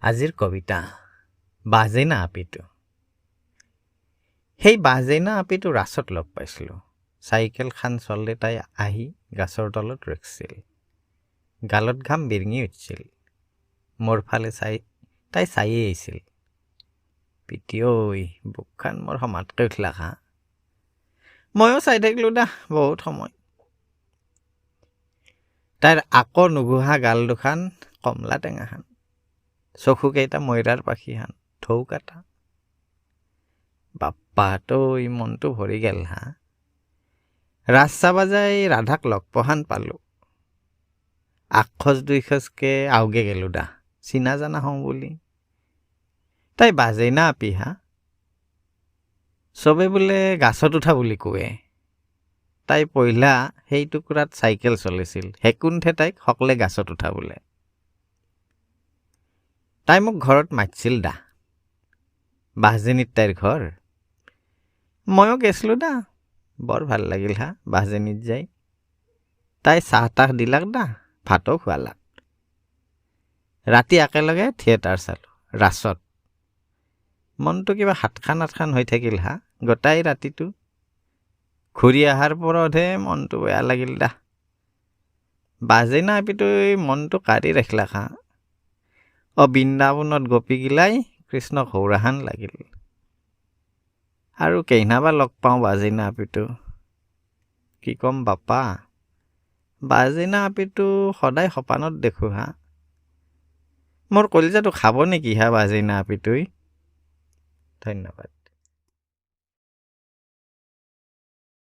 আজিৰ কবিতা বাজেনা আপিটো। সেই বাজেনা আপিটো ৰাছত লগ পাইছিলোঁ। চাইকেলখান চলে তাই আহি গাছৰ তলত ৰখিছিল। গালত ঘাম বিৰিঙি উঠিছিল। মোৰ ফালে তাই চায়ে আহিছিল। পিতি ঐ বুকখান মোৰ সমাতকে উঠিলা খা। ময়ো চাই থাকিলোঁ বহুত সময়। তাইৰ আকৌ নুগুহা গাল দুখান কমলা টেঙাখান, চকুকেইটা ময়ৰাৰ পাখিখান ঢৌ কাটা। বাপ্পা তই মনটো ভৰি গেল হা। ৰাস চাবা যাই ৰাধাক লগ পোৱাহান পালোঁ। আগখোজ দুই খোজকে আউগে গেলো চিনা জানা হওঁ বুলি। তাই বাজেই না আপি হা। চবে বোলে গাছত উঠা বুলি কোৱে। তাই পহিলা সেই টুকুৰাত চাইকেল চলিছিল, হেকুণ্ঠে তাইক সকলে গাছত উঠা বোলে। তাই মোক ঘৰত মাতছিল বাহজেনিত তাইৰ ঘৰ। ময়ো গেছলো বৰ ভাল লাগিল হা বাহজেনিত যাই। তাই চাহ তাহ দিলাক ভাতো খুৱালাক। ৰাতি একেলগে থিয়েটাৰ চালো ৰাছত। মনটো কিবা সাতখান আঠখান হৈ থাকিল হা গোটাই ৰাতিটো। ঘূৰি অহাৰ পৰতহে মনটো বেয়া লাগিল বাজেনা আপিটোই মনটো কাঢ়ি ৰাখিলাক হা। বৃন্দাবনত গোপীগিলাই কৃষ্ণক হৌৰাহান লাগিল। আৰু কেইনাবা লগ পাওঁ বাজেনা আপিটো। কি কম বাপা, বাজেনা আপিটো সদায় সপানত দেখো হা। মোৰ কলিজাটো খাব নেকি হা বাজেনা আপিটোই। ধন্যবাদ।